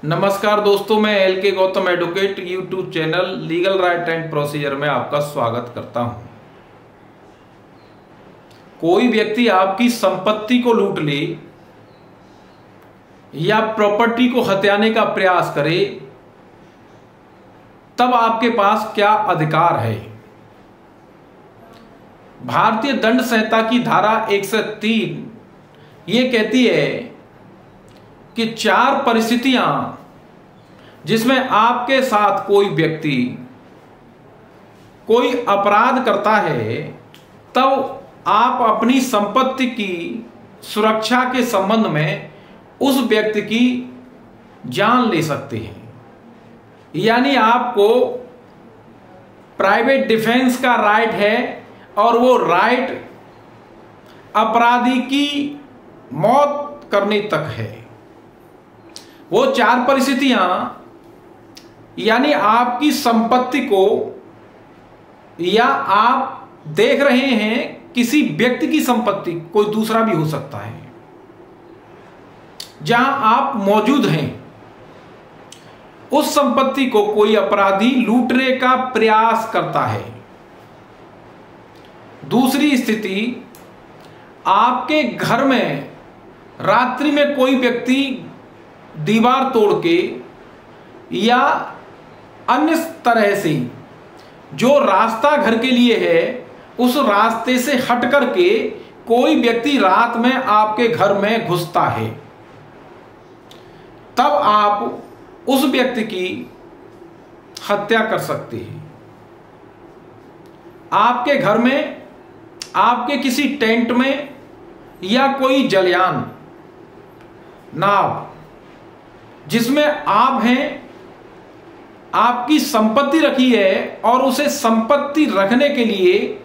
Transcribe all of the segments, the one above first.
नमस्कार दोस्तों, मैं एल के Gautam advocate YouTube channel legal right and procedure में आपका स्वागत करता हूं। कोई व्यक्ति आपकी संपत्ति को लूट ले या प्रॉपर्टी को हथियाने का प्रयास करे तब आपके पास क्या अधिकार है। भारतीय दंड संहिता की धारा 103 ये कहती है कि 4 परिस्थितियां जिसमें आपके साथ कोई व्यक्ति कोई अपराध करता है तब आप अपनी संपत्ति की सुरक्षा के संबंध में उस व्यक्ति की जान ले सकते हैं। यानी आपको प्राइवेट डिफेंस का राइट है और वो राइट अपराधी की मौत करने तक है। वो 4 परिस्थितियां यानी आपकी संपत्ति को या आप देख रहे हैं किसी व्यक्ति की संपत्ति, कोई दूसरा भी हो सकता है, जहां आप मौजूद हैं, उस संपत्ति को कोई अपराधी लूटने का प्रयास करता है। दूसरी स्थिति, आपके घर में रात्रि में कोई व्यक्ति दीवार तोड़ के या अन्य तरह से जो रास्ता घर के लिए है उस रास्ते से हट करके कोई व्यक्ति रात में आपके घर में घुसता है, तब आप उस व्यक्ति की हत्या कर सकते हैं। आपके घर में आपके किसी टेंट में या कोई जलयान नाव जिसमें आप हैं, आपकी संपत्ति रखी है और उसे संपत्ति रखने के लिए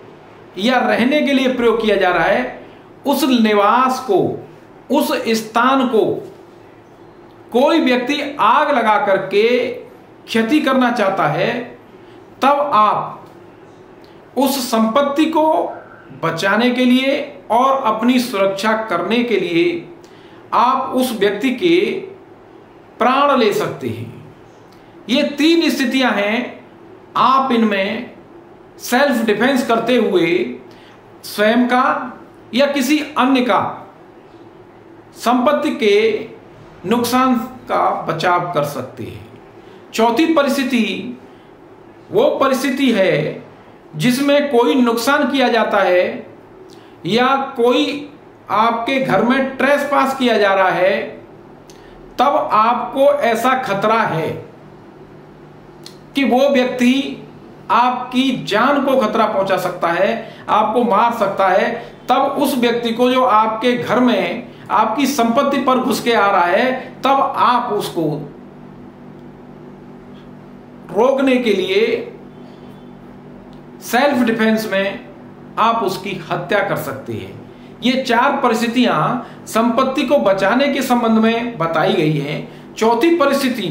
या रहने के लिए प्रयोग किया जा रहा है, उस निवास को, उस स्थान को कोई व्यक्ति आग लगा करके क्षति करना चाहता है, तब आप उस संपत्ति को बचाने के लिए और अपनी सुरक्षा करने के लिए आप उस व्यक्ति के प्राण ले सकते हैं। ये 3 स्थितियां हैं। आप इनमें सेल्फ डिफेंस करते हुए स्वयं का या किसी अन्य का संपत्ति के नुकसान का बचाव कर सकते हैं। चौथी परिस्थिति वो परिस्थिति है जिसमें कोई नुकसान किया जाता है या कोई आपके घर में ट्रेसपास किया जा रहा है, तब आपको ऐसा खतरा है कि वो व्यक्ति आपकी जान को खतरा पहुंचा सकता है, आपको मार सकता है। तब उस व्यक्ति को जो आपके घर में आपकी संपत्ति पर घुस के आ रहा है, तब आप उसको रोकने के लिए सेल्फ डिफेंस में आप उसकी हत्या कर सकते हैं। ये 4 परिस्थितियां संपत्ति को बचाने के संबंध में बताई गई हैं। चौथी परिस्थिति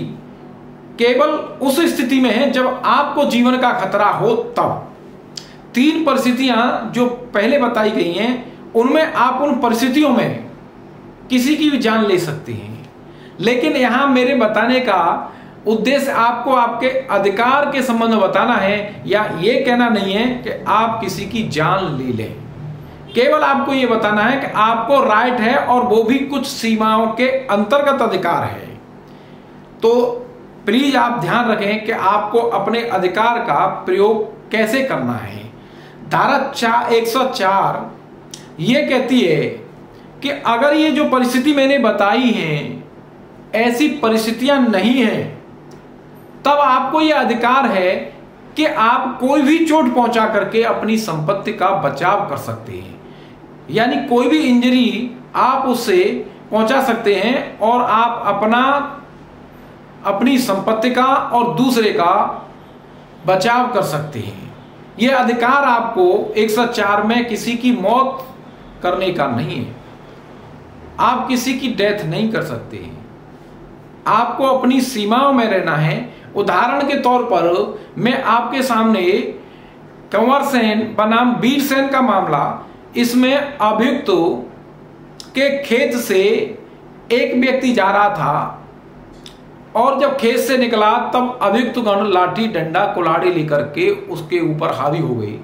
केवल उस स्थिति में है जब आपको जीवन का खतरा हो तब। 3 परिस्थितियां जो पहले बताई गई हैं उनमें आप उन परिस्थितियों में किसी की भी जान ले सकते हैं, लेकिन यहां मेरे बताने का उद्देश्य आपको आपके अधिकार के संबंध में बताना है या ये कहना नहीं है कि आप किसी की जान ले लें। केवल आपको यह बताना है कि आपको राइट है और वो भी कुछ सीमाओं के अंतर्गत अधिकार है। तो प्लीज आप ध्यान रखें कि आपको अपने अधिकार का प्रयोग कैसे करना है। धारा 104 ये कहती है कि अगर ये जो परिस्थिति मैंने बताई है ऐसी परिस्थितियां नहीं है, तब आपको यह अधिकार है कि आप कोई भी चोट पहुंचा करके अपनी संपत्ति का बचाव कर सकते हैं। यानी कोई भी इंजरी आप उससे पहुंचा सकते हैं और आप अपनी संपत्ति का और दूसरे का बचाव कर सकते हैं। यह अधिकार आपको 104 में किसी की मौत करने का नहीं है। आप किसी की डेथ नहीं कर सकते हैं। आपको अपनी सीमाओं में रहना है। उदाहरण के तौर पर मैं आपके सामने कंवर सेन बनाम वीर सेन का मामला, इसमें अभियुक्त के खेत से एक व्यक्ति जा रहा था और जब खेत से निकला तब अभियुक्त गण लाठी डंडा कुल्हाड़ी लेकर के उसके ऊपर हावी हो गई।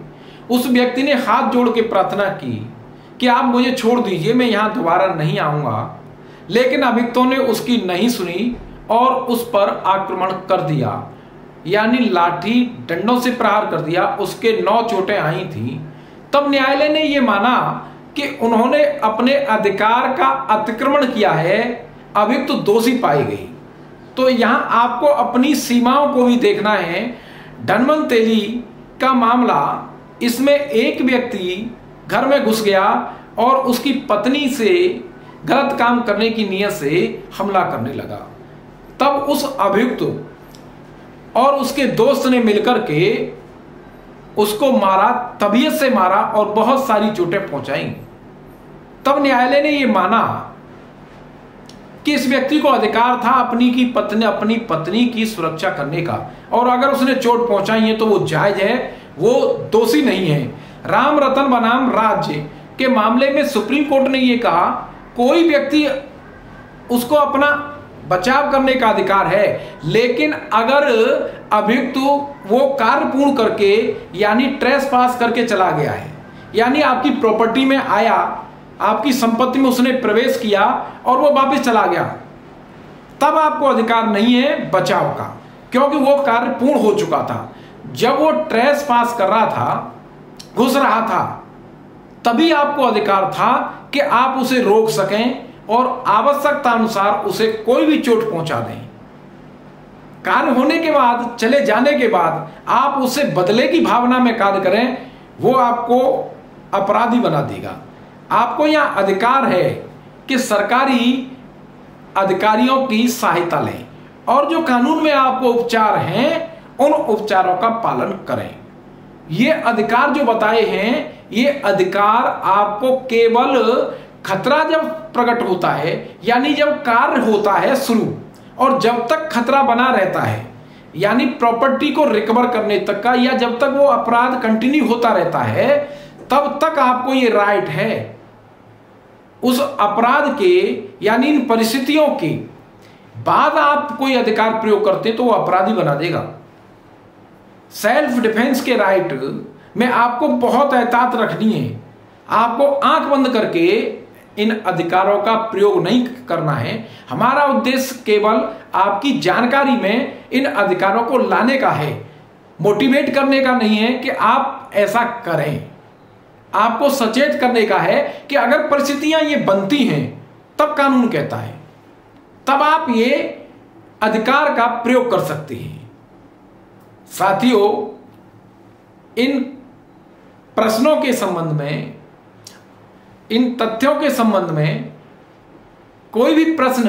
उस व्यक्ति ने हाथ जोड़ के प्रार्थना की कि आप मुझे छोड़ दीजिए, मैं यहां दोबारा नहीं आऊंगा। लेकिन अभियुक्तों ने उसकी नहीं सुनी और उस पर आक्रमण कर दिया, यानी लाठी डंडों से प्रहार कर दिया। उसके 9 चोटें आई थी। तब न्यायालय ने यह माना कि उन्होंने अपने अधिकार का अतिक्रमण किया है, अभियुक्त दोषी पाई गई। तो यहां आपको अपनी सीमाओं को भी देखना है। धनवंत तेली का मामला, इसमें एक व्यक्ति घर में घुस गया और उसकी पत्नी से गलत काम करने की नीयत से हमला करने लगा। तब उस अभियुक्त और उसके दोस्त ने मिलकर के उसको मारा, तबीयत से मारा और बहुत सारी चोटें पहुंचाई। तब न्यायालय ने यह माना कि इस व्यक्ति को अधिकार था अपनी पत्नी की सुरक्षा करने का, और अगर उसने चोट पहुंचाई है तो वो जायज है, वो दोषी नहीं है। राम रतन बनाम राज्य के मामले में सुप्रीम कोर्ट ने यह कहा, कोई व्यक्ति उसको अपना बचाव करने का अधिकार है, लेकिन अगर अभियुक्त वो कार्य पूर्ण करके यानी ट्रेसपास करके चला गया है, यानी आपकी प्रॉपर्टी में आया, आपकी संपत्ति में उसने प्रवेश किया और वो वापस चला गया, तब आपको अधिकार नहीं है बचाव का, क्योंकि वो कार्य पूर्ण हो चुका था। जब वो ट्रेसपास कर रहा था, घुस रहा था, तभी आपको अधिकार था कि आप उसे रोक सकें और आवश्यकता अनुसार उसे कोई भी चोट पहुंचा दें। कार्य होने के बाद, चले जाने के बाद आप उससे बदले की भावना में कार्य करें, वो आपको अपराधी बना देगा। आपको यहां अधिकार है कि सरकारी अधिकारियों की सहायता लें और जो कानून में आपको उपचार हैं उन उपचारों का पालन करें। ये अधिकार जो बताए हैं, ये अधिकार आपको केवल खतरा जब प्रकट होता है, यानी जब कार्य होता है शुरू, और जब तक खतरा बना रहता है, यानी प्रॉपर्टी को रिकवर करने तक का, या जब तक वो अपराध कंटिन्यू होता रहता है, तब तक आपको ये राइट है। उस अपराध के यानी इन परिस्थितियों के बाद आप कोई अधिकार प्रयोग करते हैं तो वो अपराधी बना देगा। सेल्फ डिफेंस के राइट में आपको बहुत एहतियात रखनी है। आपको आंख बंद करके इन अधिकारों का प्रयोग नहीं करना है। हमारा उद्देश्य केवल आपकी जानकारी में इन अधिकारों को लाने का है, मोटिवेट करने का नहीं है कि आप ऐसा करें। आपको सचेत करने का है कि अगर परिस्थितियां ये बनती हैं तब कानून कहता है, तब आप ये अधिकार का प्रयोग कर सकते हैं। साथियों, इन प्रश्नों के संबंध में, इन तथ्यों के संबंध में कोई भी प्रश्न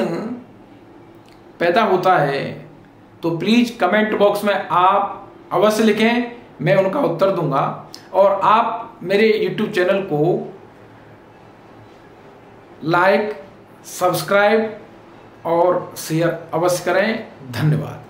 पैदा होता है तो प्लीज कमेंट बॉक्स में आप अवश्य लिखें, मैं उनका उत्तर दूंगा। और आप मेरे YouTube चैनल को लाइक, सब्सक्राइब और शेयर अवश्य करें। धन्यवाद।